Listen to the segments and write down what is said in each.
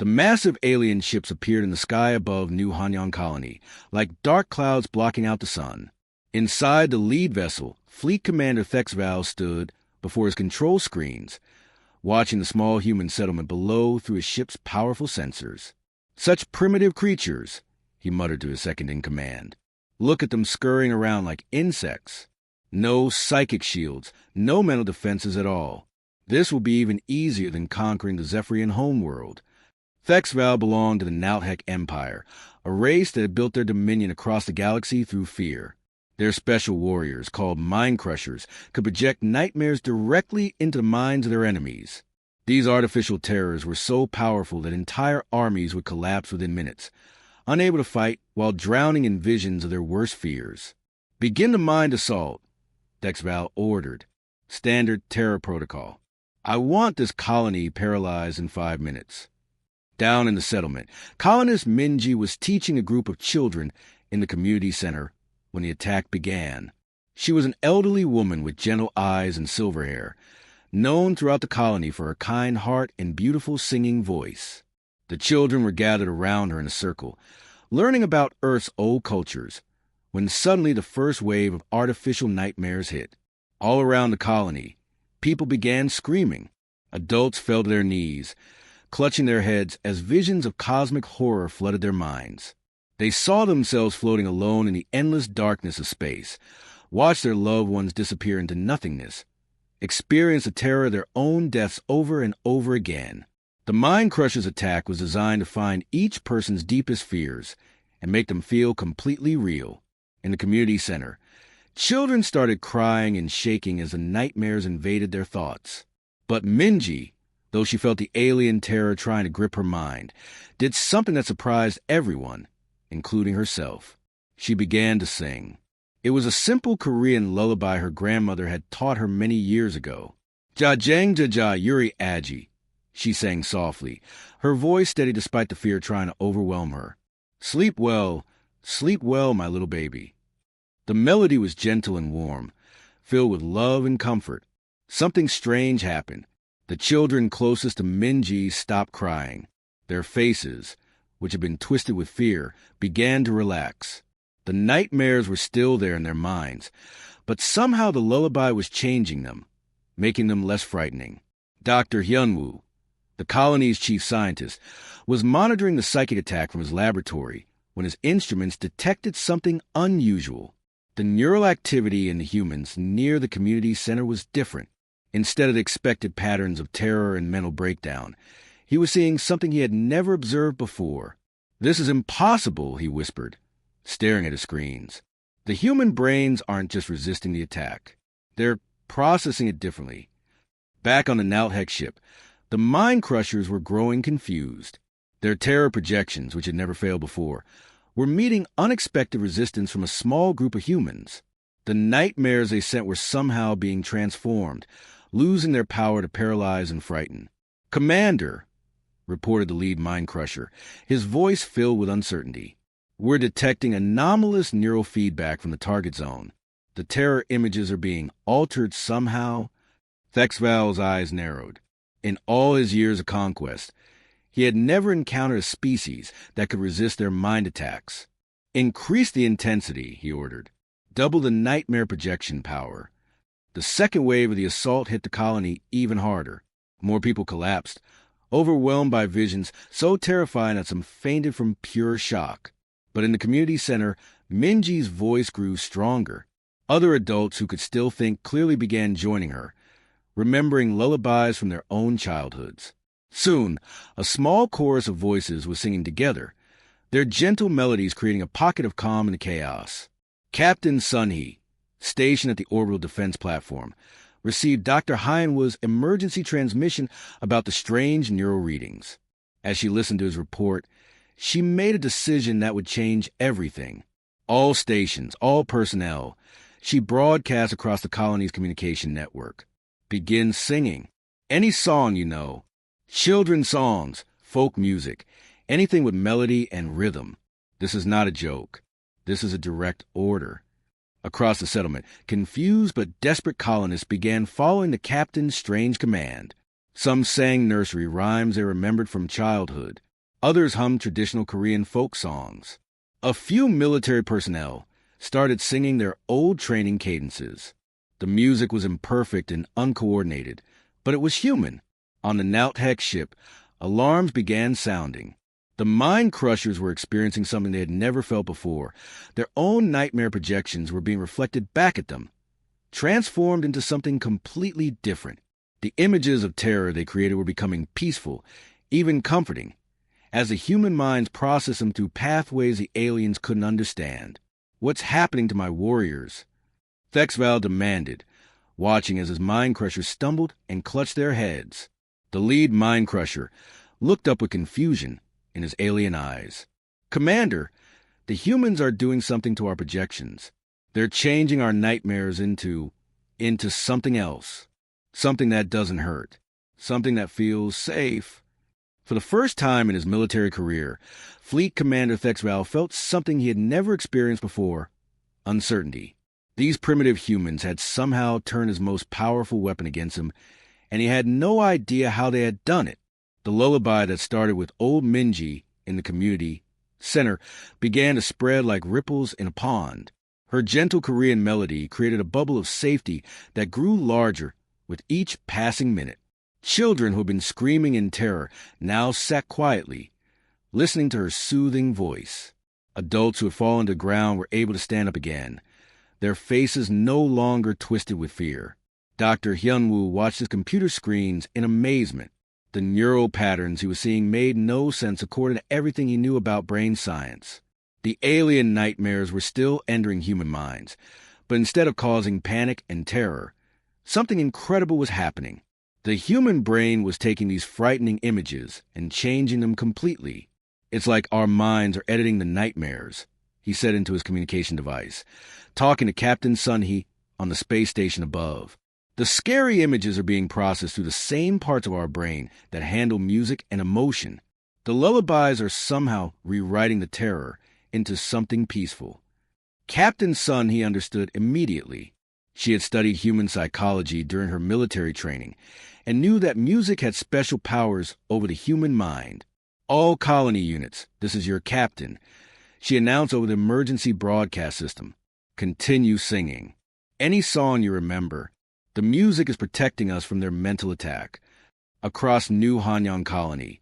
The massive alien ships appeared in the sky above New Hanyang Colony, like dark clouds blocking out the sun. Inside the lead vessel, Fleet Commander Thexval stood before his control screens, watching the small human settlement below through his ship's powerful sensors. "Such primitive creatures," he muttered to his second-in-command. "Look at them scurrying around like insects. No psychic shields, no mental defenses at all. This will be even easier than conquering the Zephyrian homeworld." Thexval belonged to the Nalthek Empire, a race that had built their dominion across the galaxy through fear. Their special warriors, called Mind Crushers, could project nightmares directly into the minds of their enemies. These artificial terrors were so powerful that entire armies would collapse within minutes, unable to fight while drowning in visions of their worst fears. "Begin the mind assault," Thexval ordered. Standard terror protocol. "I want this colony paralyzed in 5 minutes." Down in the settlement, colonist Minji was teaching a group of children in the community center when the attack began. She was an elderly woman with gentle eyes and silver hair, known throughout the colony for her kind heart and beautiful singing voice. The children were gathered around her in a circle, learning about Earth's old cultures, when suddenly the first wave of artificial nightmares hit. All around the colony, people began screaming. Adults fell to their knees, clutching their heads as visions of cosmic horror flooded their minds. They saw themselves floating alone in the endless darkness of space, watched their loved ones disappear into nothingness, experienced the terror of their own deaths over and over again. The Mind Crusher's attack was designed to find each person's deepest fears and make them feel completely real. In the community center, children started crying and shaking as the nightmares invaded their thoughts. But Minji, though she felt the alien terror trying to grip her mind, did something that surprised everyone, including herself. She began to sing. It was a simple Korean lullaby her grandmother had taught her many years ago. "Ja-jang ja-ja yuri aji," she sang softly, her voice steady despite the fear trying to overwhelm her. Sleep well, my little baby." The melody was gentle and warm, filled with love and comfort. Something strange happened. The children closest to Minji stopped crying. Their faces, which had been twisted with fear, began to relax. The nightmares were still there in their minds, but somehow the lullaby was changing them, making them less frightening. Dr. Hyunwoo, the colony's chief scientist, was monitoring the psychic attack from his laboratory when his instruments detected something unusual. The neural activity in the humans near the community center was different. Instead of the expected patterns of terror and mental breakdown, he was seeing something he had never observed before. "This is impossible," he whispered, staring at his screens. "The human brains aren't just resisting the attack. They're processing it differently." Back on the Nalthek ship, the Mind Crushers were growing confused. Their terror projections, which had never failed before, were meeting unexpected resistance from a small group of humans. The nightmares they sent were somehow being transformed, losing their power to paralyze and frighten. "Commander," reported the lead Mind Crusher, his voice filled with uncertainty, "we're detecting anomalous neural feedback from the target zone. The terror images are being altered somehow." Thexval's eyes narrowed. In all his years of conquest, he had never encountered a species that could resist their mind attacks. "Increase the intensity," he ordered. "Double the nightmare projection power." The second wave of the assault hit the colony even harder. More people collapsed, overwhelmed by visions so terrifying that some fainted from pure shock. But in the community center, Minji's voice grew stronger. Other adults who could still think clearly began joining her, remembering lullabies from their own childhoods. Soon, a small chorus of voices was singing together, their gentle melodies creating a pocket of calm in the chaos. Captain Sunhee, stationed at the orbital defense platform, received Dr. Hyunwoo's emergency transmission about the strange neural readings. As she listened to his report, she made a decision that would change everything. All stations, all personnel, she broadcast across the colony's communication network. "Begin singing. Any song you know. Children's songs, folk music, anything with melody and rhythm. This is not a joke. This is a direct order." Across the settlement, confused but desperate colonists began following the captain's strange command. Some sang nursery rhymes they remembered from childhood. Others hummed traditional Korean folk songs. A few military personnel started singing their old training cadences. The music was imperfect and uncoordinated, but it was human. On the Nauthek ship, alarms began sounding. The Mind Crushers were experiencing something they had never felt before. Their own nightmare projections were being reflected back at them, transformed into something completely different. The images of terror they created were becoming peaceful, even comforting, as the human minds processed them through pathways the aliens couldn't understand. "What's happening to my warriors?" Thexval demanded, watching as his Mind Crushers stumbled and clutched their heads. The lead Mind Crusher looked up with confusion in his alien eyes. "Commander, the humans are doing something to our projections. They're changing our nightmares into something else. Something that doesn't hurt. Something that feels safe." For the first time in his military career, Fleet Commander Thexval felt something he had never experienced before: uncertainty. These primitive humans had somehow turned his most powerful weapon against him, and he had no idea how they had done it. The lullaby that started with old Minji in the community center began to spread like ripples in a pond. Her gentle Korean melody created a bubble of safety that grew larger with each passing minute. Children who had been screaming in terror now sat quietly, listening to her soothing voice. Adults who had fallen to the ground were able to stand up again, their faces no longer twisted with fear. Dr. Hyunwoo watched his computer screens in amazement. The neural patterns he was seeing made no sense according to everything he knew about brain science. The alien nightmares were still entering human minds, but instead of causing panic and terror, something incredible was happening. The human brain was taking these frightening images and changing them completely. "It's like our minds are editing the nightmares," he said into his communication device, talking to Captain Sunhee on the space station above. "The scary images are being processed through the same parts of our brain that handle music and emotion. The lullabies are somehow rewriting the terror into something peaceful." Captain Sunhee understood immediately. She had studied human psychology during her military training and knew that music had special powers over the human mind. "All colony units, this is your captain," she announced over the emergency broadcast system. "Continue singing. Any song you remember. The music is protecting us from their mental attack." Across New Hanyang Colony,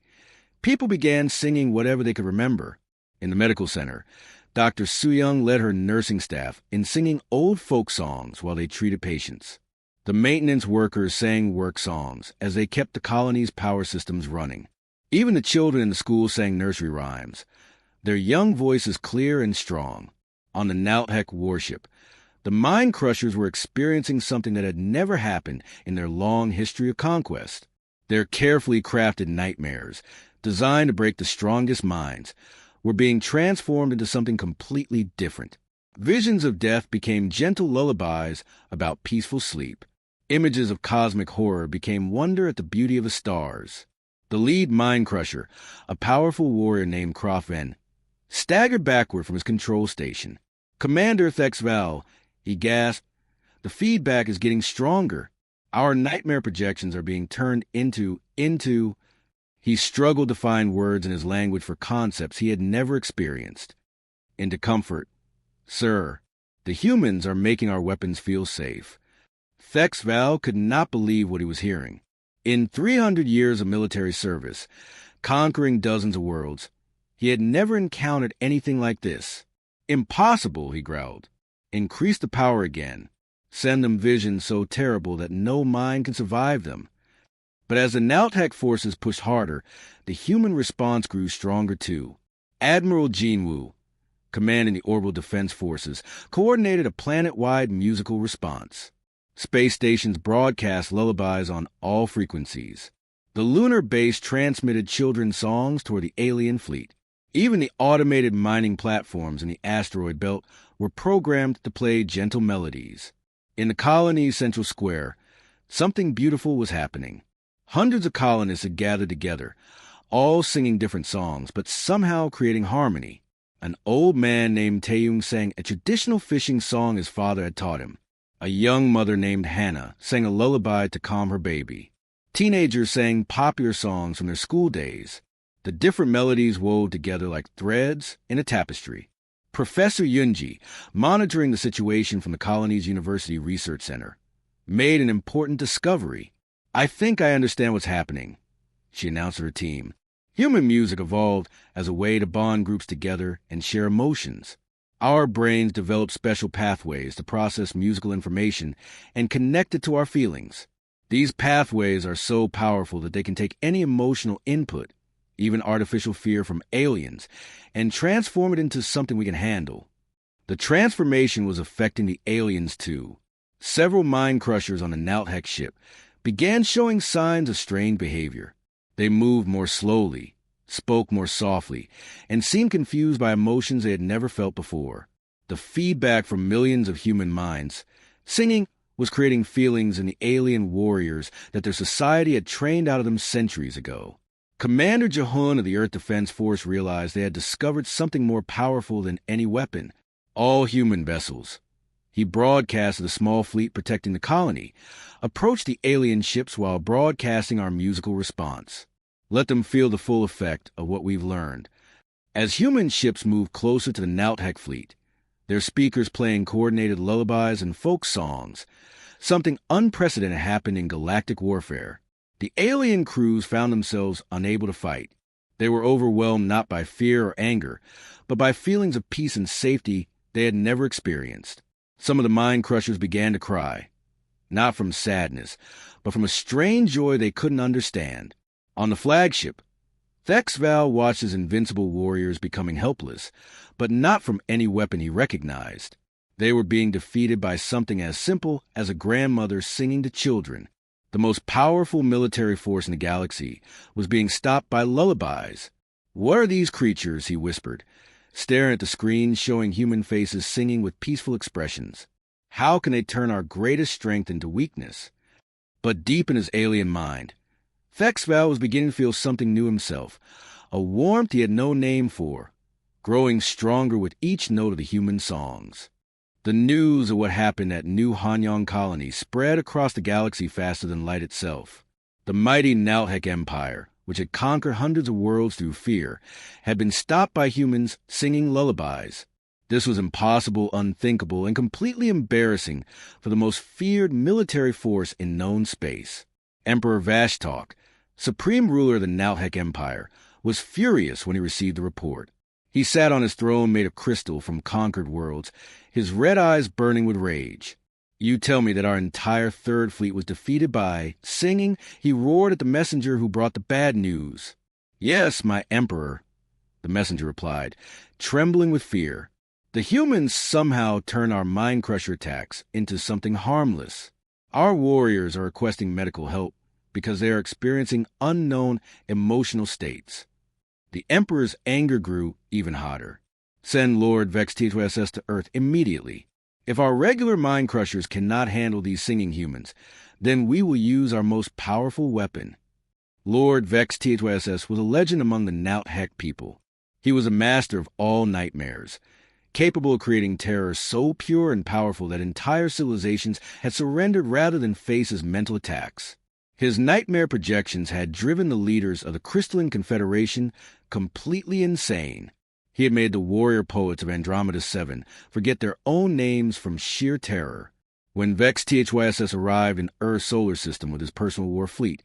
people began singing whatever they could remember. In the medical center, Dr. Soo-young led her nursing staff in singing old folk songs while they treated patients. The maintenance workers sang work songs as they kept the colony's power systems running. Even the children in the school sang nursery rhymes, their young voices clear and strong. On the Nauthek warship, the Mind Crushers were experiencing something that had never happened in their long history of conquest. Their carefully crafted nightmares, designed to break the strongest minds, were being transformed into something completely different. Visions of death became gentle lullabies about peaceful sleep. Images of cosmic horror became wonder at the beauty of the stars. The lead Mind Crusher, a powerful warrior named Krofven, staggered backward from his control station. "Commander Thexval," he gasped, "the feedback is getting stronger. Our nightmare projections are being turned into... He struggled to find words in his language for concepts he had never experienced. "Into comfort. Sir, the humans are making our weapons feel safe." Thexval could not believe what he was hearing. In 300 years of military service, conquering dozens of worlds, he had never encountered anything like this. "Impossible," he growled. "Increase the power again. Send them visions so terrible that no mind can survive them." But as the Nauthek forces pushed harder, the human response grew stronger too. Admiral Jinwoo, commanding the Orbital Defense Forces, coordinated a planet-wide musical response. Space stations broadcast lullabies on all frequencies. The lunar base transmitted children's songs toward the alien fleet. Even the automated mining platforms in the asteroid belt were programmed to play gentle melodies. In the colony's central square, something beautiful was happening. Hundreds of colonists had gathered together, all singing different songs, but somehow creating harmony. An old man named Taeyung sang a traditional fishing song his father had taught him. A young mother named Hannah sang a lullaby to calm her baby. Teenagers sang popular songs from their school days. The different melodies wove together like threads in a tapestry. Professor Yunji, monitoring the situation from the colony's University Research Center, made an important discovery. "I think I understand what's happening," she announced to her team. "Human music evolved as a way to bond groups together and share emotions. Our brains developed special pathways to process musical information and connect it to our feelings. These pathways are so powerful that they can take any emotional input, even artificial fear from aliens, and transform it into something we can handle." The transformation was affecting the aliens too. Several mind crushers on the Nalthek ship began showing signs of strained behavior. They moved more slowly, spoke more softly, and seemed confused by emotions they had never felt before. The feedback from millions of human minds, singing, was creating feelings in the alien warriors that their society had trained out of them centuries ago. Commander Jahun of the Earth Defense Force realized they had discovered something more powerful than any weapon: all human vessels. He broadcasted the small fleet protecting the colony, approached the alien ships while broadcasting our musical response. Let them feel the full effect of what we've learned. As human ships moved closer to the Nalthek fleet, their speakers playing coordinated lullabies and folk songs, something unprecedented happened in galactic warfare. The alien crews found themselves unable to fight. They were overwhelmed not by fear or anger, but by feelings of peace and safety they had never experienced. Some of the mind crushers began to cry, not from sadness, but from a strange joy they couldn't understand. On the flagship, Thexval watched his invincible warriors becoming helpless, but not from any weapon he recognized. They were being defeated by something as simple as a grandmother singing to children. The most powerful military force in the galaxy was being stopped by lullabies. "What are these creatures?" he whispered, staring at the screen showing human faces singing with peaceful expressions. "How can they turn our greatest strength into weakness?" But deep in his alien mind, Thexval was beginning to feel something new himself, a warmth he had no name for, growing stronger with each note of the human songs. The news of what happened at New Hanyang Colony spread across the galaxy faster than light itself. The mighty Nalthek Empire, which had conquered hundreds of worlds through fear, had been stopped by humans singing lullabies. This was impossible, unthinkable, and completely embarrassing for the most feared military force in known space. Emperor Vashtok, supreme ruler of the Nalthek Empire, was furious when he received the report. He sat on his throne made of crystal from conquered worlds, his red eyes burning with rage. "You tell me that our entire third fleet was defeated by singing?" He roared at the messenger who brought the bad news. "Yes, my emperor," the messenger replied, trembling with fear. "The humans somehow turn our mind-crusher attacks into something harmless. Our warriors are requesting medical help because they are experiencing unknown emotional states." The Emperor's anger grew even hotter. "Send Lord Vex T2SS to Earth immediately. If our regular mind crushers cannot handle these singing humans, then we will use our most powerful weapon." Lord Vex T2SS was a legend among the Nalthek people. He was a master of all nightmares, capable of creating terror so pure and powerful that entire civilizations had surrendered rather than face his mental attacks. His nightmare projections had driven the leaders of the Crystalline Confederation completely insane. He had made the warrior poets of Andromeda 7 forget their own names from sheer terror. When Vex THYSS arrived in Earth's solar system with his personal war fleet,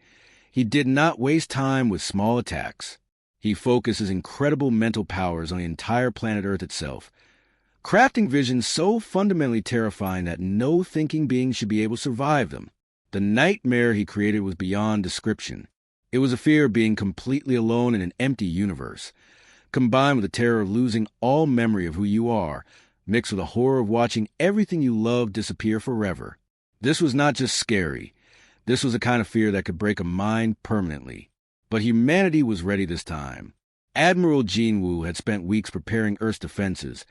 he did not waste time with small attacks. He focused his incredible mental powers on the entire planet Earth itself, crafting visions so fundamentally terrifying that no thinking being should be able to survive them. The nightmare he created was beyond description. It was a fear of being completely alone in an empty universe, combined with the terror of losing all memory of who you are, mixed with the horror of watching everything you love disappear forever. This was not just scary. This was a kind of fear that could break a mind permanently. But humanity was ready this time. Admiral Jinwoo had spent weeks preparing Earth's defenses,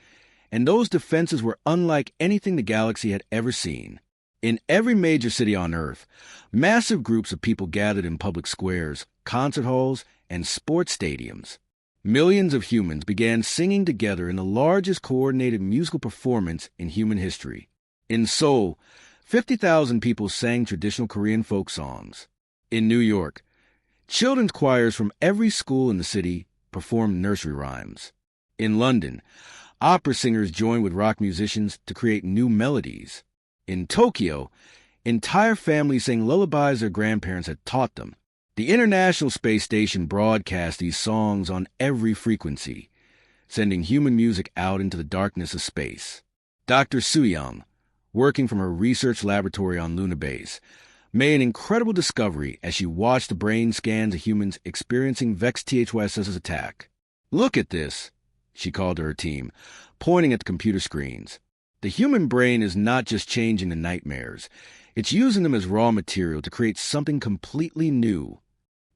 and those defenses were unlike anything the galaxy had ever seen. In every major city on Earth, massive groups of people gathered in public squares, concert halls, and sports stadiums. Millions of humans began singing together in the largest coordinated musical performance in human history. In Seoul, 50,000 people sang traditional Korean folk songs. In New York, Children's choirs from every school in the city performed nursery rhymes. In London, opera singers joined with rock musicians to create new melodies. In Tokyo, entire families sang lullabies their grandparents had taught them. The International Space Station broadcast these songs on every frequency, sending human music out into the darkness of space. Dr. Soo-young, working from her research laboratory on Lullabies, made an incredible discovery as she watched the brain scans of humans experiencing Vex THYSS's attack. "Look at this," she called to her team, pointing at the computer screens. "The human brain is not just changing the nightmares. It's using them as raw material to create something completely new."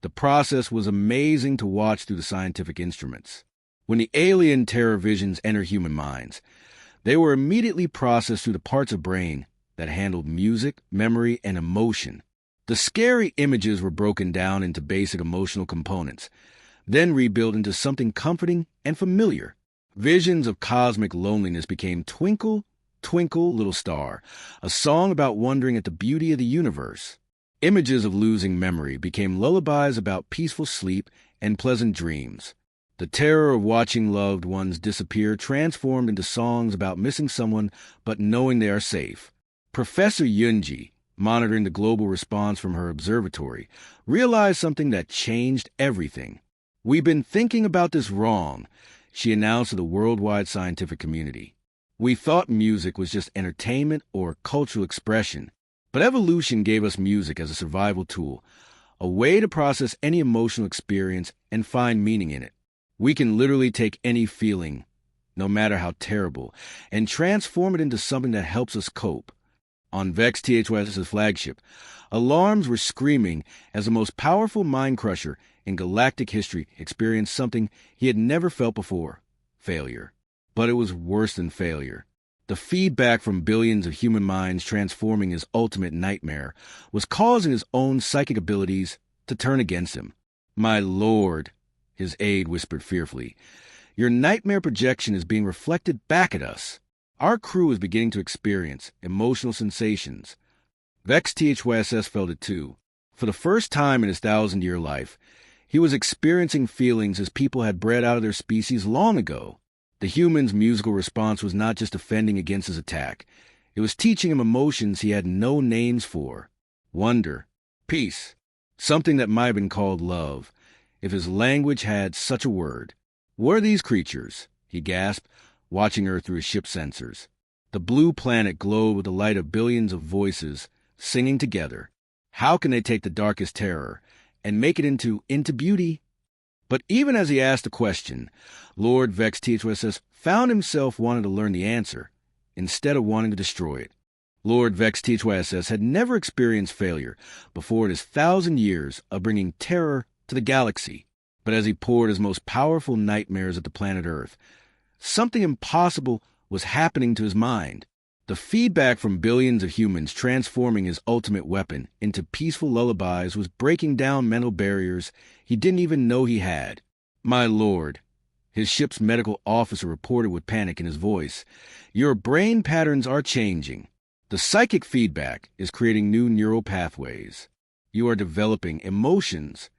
The process was amazing to watch through the scientific instruments. When the alien terror visions enter human minds, they were immediately processed through the parts of brain that handled music, memory, and emotion. The scary images were broken down into basic emotional components, then rebuilt into something comforting and familiar. Visions of cosmic loneliness became Twinkle, Twinkle, Little Star, a song about wondering at the beauty of the universe. Images of losing memory became lullabies about peaceful sleep and pleasant dreams. The terror of watching loved ones disappear transformed into songs about missing someone but knowing they are safe. Professor Yunji, monitoring the global response from her observatory, realized something that changed everything. "We've been thinking about this wrong," she announced to the worldwide scientific community. "We thought music was just entertainment or cultural expression. But evolution gave us music as a survival tool, a way to process any emotional experience and find meaning in it. We can literally take any feeling, no matter how terrible, and transform it into something that helps us cope." On Vex THYS's flagship, alarms were screaming as the most powerful mind crusher in galactic history experienced something he had never felt before: failure. But it was worse than failure. The feedback from billions of human minds transforming his ultimate nightmare was causing his own psychic abilities to turn against him. "My lord," his aide whispered fearfully, "your nightmare projection is being reflected back at us. Our crew is beginning to experience emotional sensations." Vex THYSS felt it too. For the first time in his 1,000-year life, he was experiencing feelings his people had bred out of their species long ago. The human's musical response was not just defending against his attack. It was teaching him emotions he had no names for. Wonder, peace, something that might have been called love, if his language had such a word. "What are these creatures?" he gasped, watching her through his ship's sensors. The blue planet glowed with the light of billions of voices singing together. How can they take the darkest terror and make it into beauty? But even as he asked the question, Lord Vex THYSS found himself wanting to learn the answer, instead of wanting to destroy it. Lord Vex THYSS had never experienced failure before in his 1,000 years of bringing terror to the galaxy. But as he poured his most powerful nightmares at the planet Earth, something impossible was happening to his mind. The feedback from billions of humans transforming his ultimate weapon into peaceful lullabies was breaking down mental barriers he didn't even know he had. "My lord," his ship's medical officer reported with panic in his voice, "your brain patterns are changing. The psychic feedback is creating new neural pathways. You are developing emotions."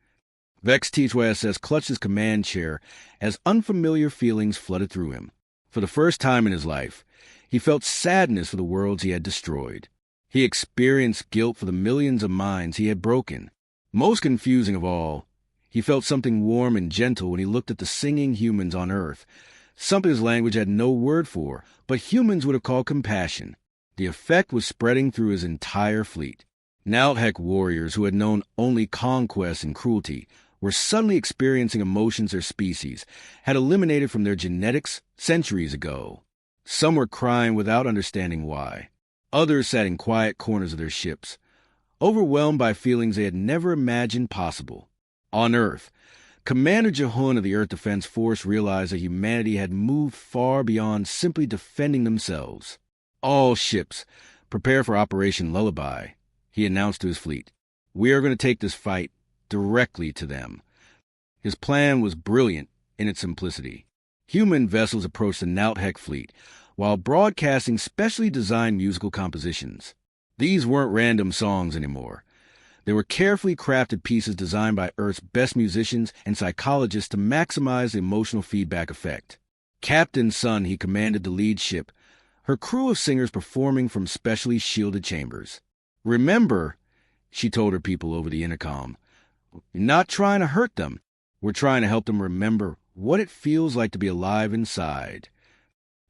Vex THYSS clutched his command chair as unfamiliar feelings flooded through him. For the first time in his life, he felt sadness for the worlds he had destroyed. He experienced guilt for the millions of minds he had broken. Most confusing of all, he felt something warm and gentle when he looked at the singing humans on Earth, something his language had no word for, but humans would have called compassion. The effect was spreading through his entire fleet. Narration warriors who had known only conquest and cruelty were suddenly experiencing emotions their species had eliminated from their genetics centuries ago. Some were crying without understanding why. Others sat in quiet corners of their ships, overwhelmed by feelings they had never imagined possible. On Earth, Commander Jehun of the Earth Defense Force realized that humanity had moved far beyond simply defending themselves. "All ships, prepare for Operation Lullaby," he announced to his fleet. "We are going to take this fight directly to them." His plan was brilliant in its simplicity. Human vessels approached the Narration fleet while broadcasting specially designed musical compositions. These weren't random songs anymore. They were carefully crafted pieces designed by Earth's best musicians and psychologists to maximize the emotional feedback effect. Captain Sun, he commanded the lead ship, her crew of singers performing from specially shielded chambers. "Remember," she told her people over the intercom, "we're not trying to hurt them. We're trying to help them remember what it feels like to be alive inside."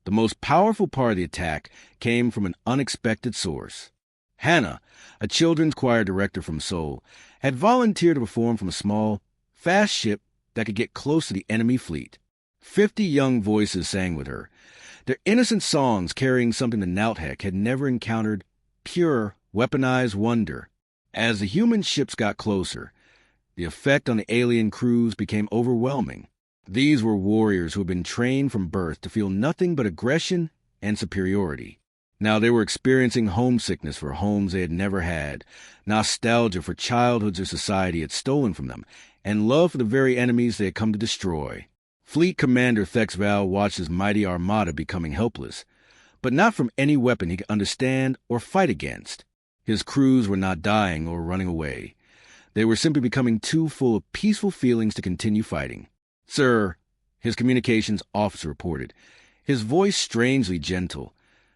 The most powerful part of the attack came from an unexpected source. Hannah, a children's choir director from Seoul, had volunteered to perform from a small, fast ship that could get close to the enemy fleet. 50 young voices sang with her, their innocent songs carrying something the Nauthek had never encountered: pure, weaponized wonder. As the human ships got closer, the effect on the alien crews became overwhelming. These were warriors who had been trained from birth to feel nothing but aggression and superiority. Now they were experiencing homesickness for homes they had never had, nostalgia for childhoods their society had stolen from them, and love for the very enemies they had come to destroy. Fleet Commander Thex Val watched his mighty armada becoming helpless, but not from any weapon he could understand or fight against. His crews were not dying or running away. They were simply becoming too full of peaceful feelings to continue fighting. "Sir," his communications officer reported, his voice strangely gentle,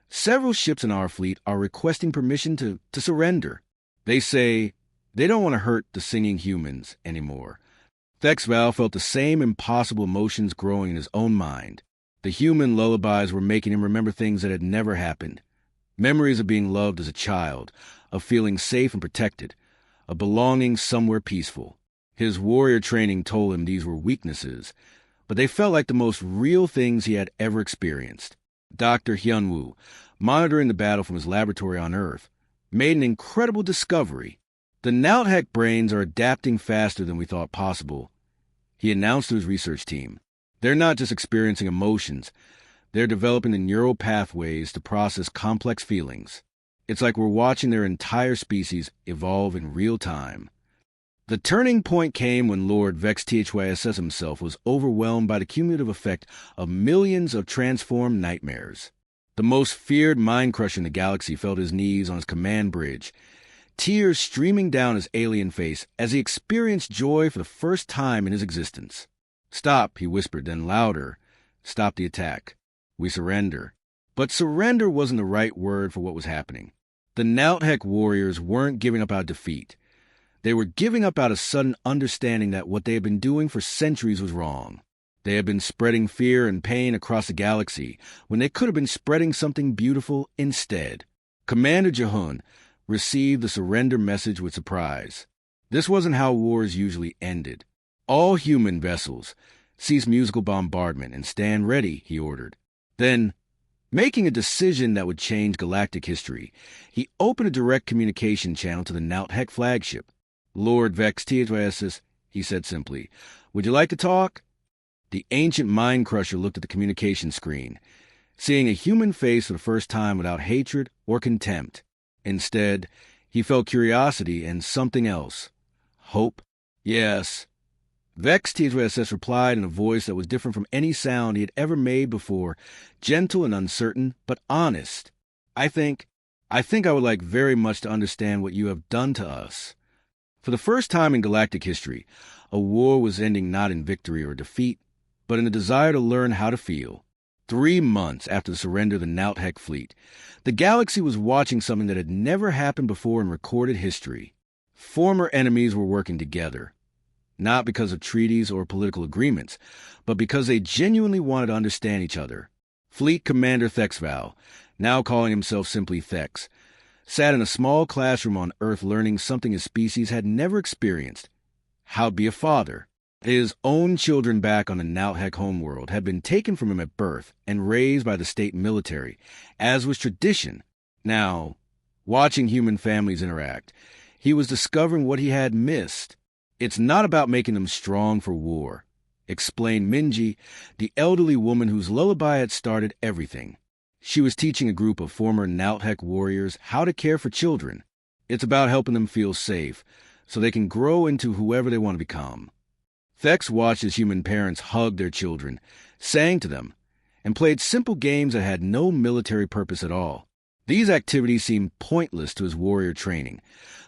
"several ships in our fleet are requesting permission to surrender. They say they don't want to hurt the singing humans anymore." Thex Val felt the same impossible emotions growing in his own mind. The human lullabies were making him remember things that had never happened. Memories of being loved as a child, of feeling safe and protected, of belonging somewhere peaceful. His warrior training told him these were weaknesses, but they felt like the most real things he had ever experienced. Dr. Hyunwoo, monitoring the battle from his laboratory on Earth, made an incredible discovery. "The Nauthek brains are adapting faster than we thought possible," he announced to his research team. "They're not just experiencing emotions, they're developing the neural pathways to process complex feelings. It's like we're watching their entire species evolve in real time." The turning point came when Lord Vex THYSS himself was overwhelmed by the cumulative effect of millions of transformed nightmares. The most feared mind-crusher in the galaxy fell to his knees on his command bridge, tears streaming down his alien face as he experienced joy for the first time in his existence. "Stop," he whispered, then louder, "Stop the attack. We surrender." But surrender wasn't the right word for what was happening. The Nauthek warriors weren't giving up out of defeat. They were giving up out of sudden understanding that what they had been doing for centuries was wrong. They had been spreading fear and pain across the galaxy when they could have been spreading something beautiful instead. Commander Jehun received the surrender message with surprise. This wasn't how wars usually ended. "All human vessels, cease musical bombardment and stand ready," he ordered. Then, making a decision that would change galactic history, he opened a direct communication channel to the Nauthek flagship. "Lord Vex THYSS," he said simply, "would you like to talk?" The ancient mind-crusher looked at the communication screen, seeing a human face for the first time without hatred or contempt. Instead, he felt curiosity and something else. Hope? "Yes." Vex THYSS replied in a voice that was different from any sound he had ever made before, gentle and uncertain, but honest. I think I would like very much to understand what you have done to us." For the first time in galactic history, a war was ending not in victory or defeat, but in the desire to learn how to feel. 3 months after the surrender of the Nauthek fleet, the galaxy was watching something that had never happened before in recorded history. Former enemies were working together, not because of treaties or political agreements, but because they genuinely wanted to understand each other. Fleet Commander Thex Val, now calling himself simply Thex, sat in a small classroom on Earth learning something his species had never experienced: how to be a father. His own children back on the Nauthek homeworld had been taken from him at birth and raised by the state military, as was tradition. Now, watching human families interact, he was discovering what he had missed. "It's not about making them strong for war," explained Minji, the elderly woman whose lullaby had started everything. She was teaching a group of former Nauthek warriors how to care for children. "It's about helping them feel safe, so they can grow into whoever they want to become." Thex watched his human parents hug their children, sang to them, and played simple games that had no military purpose at all. These activities seemed pointless to his warrior training,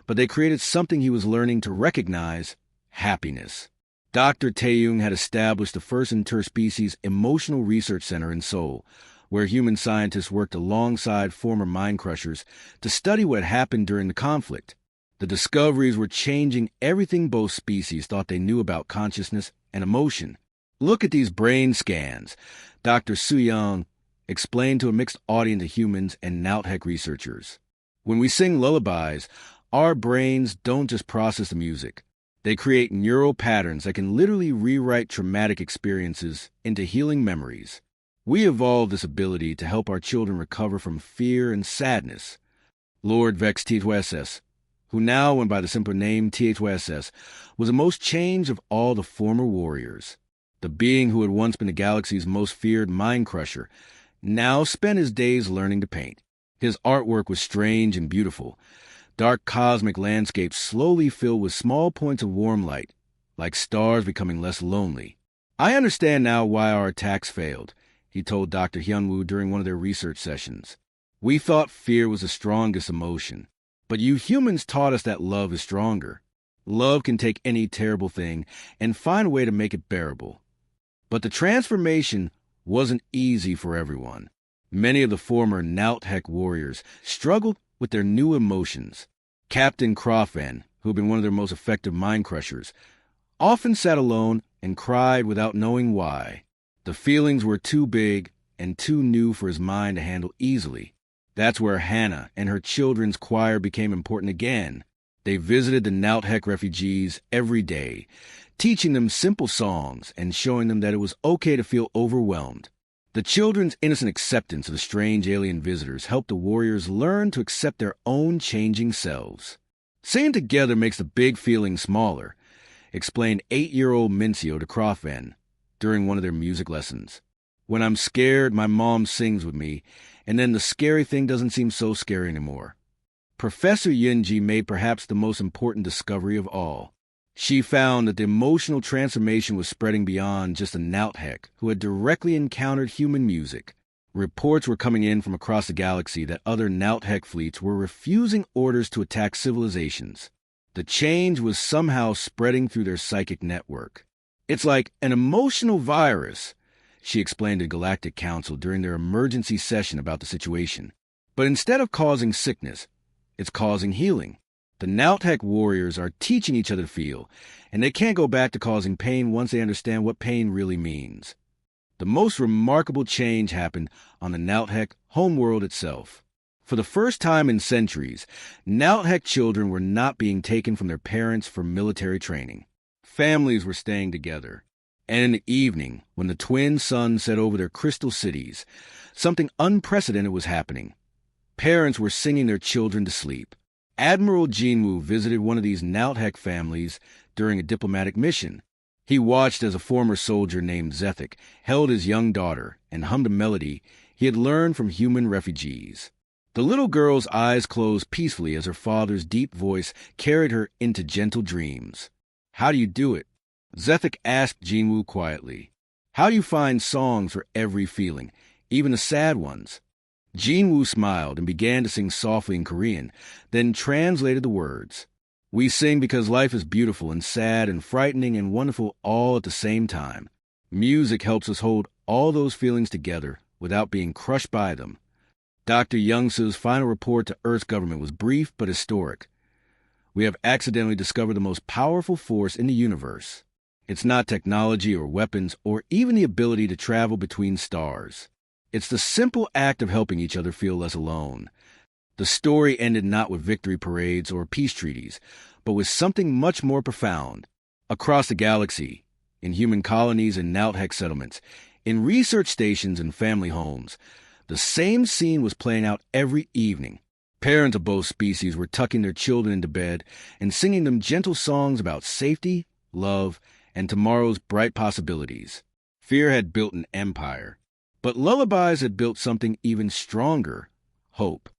but they created something he was learning to recognize: happiness. Dr. Taeyong had established the first interspecies emotional research center in Seoul, where human scientists worked alongside former mine crushers to study what happened during the conflict. The discoveries were changing everything both species thought they knew about consciousness and emotion. "Look at these brain scans," Dr. Soo-young explained to a mixed audience of humans and Nauthek researchers. "When we sing lullabies, our brains don't just process the music. They create neural patterns that can literally rewrite traumatic experiences into healing memories. We evolved this ability to help our children recover from fear and sadness." Lord Vex THYSS, who now went by the simple name THYSS, was the most changed of all the former warriors. The being who had once been the galaxy's most feared mine crusher now spent his days learning to paint. His artwork was strange and beautiful. Dark cosmic landscapes slowly filled with small points of warm light, like stars becoming less lonely. "I understand now why our attacks failed," he told Dr. Hyunwoo during one of their research sessions. "We thought fear was the strongest emotion, but you humans taught us that love is stronger. Love can take any terrible thing and find a way to make it bearable." But the transformation wasn't easy for everyone. Many of the former Nauthek warriors struggled with their new emotions. Captain Crofen, who had been one of their most effective mine crushers, often sat alone and cried without knowing why. The feelings were too big and too new for his mind to handle easily. That's where Hannah and her children's choir became important again. They visited the Nauthek refugees every day, teaching them simple songs and showing them that it was okay to feel overwhelmed. The children's innocent acceptance of the strange alien visitors helped the warriors learn to accept their own changing selves. "Singing together makes the big feeling smaller," explained 8-year-old Mincio to Crofen during one of their music lessons. "When I'm scared, my mom sings with me, and then the scary thing doesn't seem so scary anymore." Professor Yunji made perhaps the most important discovery of all. She found that the emotional transformation was spreading beyond just the Nauthek, who had directly encountered human music. Reports were coming in from across the galaxy that other Nauthek fleets were refusing orders to attack civilizations. The change was somehow spreading through their psychic network. "It's like an emotional virus," she explained to Galactic Council during their emergency session about the situation. "But instead of causing sickness, it's causing healing. The Nauthek warriors are teaching each other to feel, and they can't go back to causing pain once they understand what pain really means." The most remarkable change happened on the Nauthek homeworld itself. For the first time in centuries, Nauthek children were not being taken from their parents for military training. Families were staying together. And in the evening, when the twin suns set over their crystal cities, something unprecedented was happening. Parents were singing their children to sleep. Admiral Jinwoo visited one of these Nauthek families during a diplomatic mission. He watched as a former soldier named Zethik held his young daughter and hummed a melody he had learned from human refugees. The little girl's eyes closed peacefully as her father's deep voice carried her into gentle dreams. "How do you do it?" Zethik asked Jinwoo quietly. "How do you find songs for every feeling, even the sad ones?" Jinwoo smiled and began to sing softly in Korean, then translated the words. "We sing because life is beautiful and sad and frightening and wonderful all at the same time. Music helps us hold all those feelings together without being crushed by them." Dr. Youngsu's final report to Earth's government was brief but historic. "We have accidentally discovered the most powerful force in the universe. It's not technology or weapons or even the ability to travel between stars. It's the simple act of helping each other feel less alone." The story ended not with victory parades or peace treaties, but with something much more profound. Across the galaxy, in human colonies and Nauthek settlements, in research stations and family homes, the same scene was playing out every evening. Parents of both species were tucking their children into bed and singing them gentle songs about safety, love, and tomorrow's bright possibilities. Fear had built an empire, but Lullabies had built something even stronger: hope.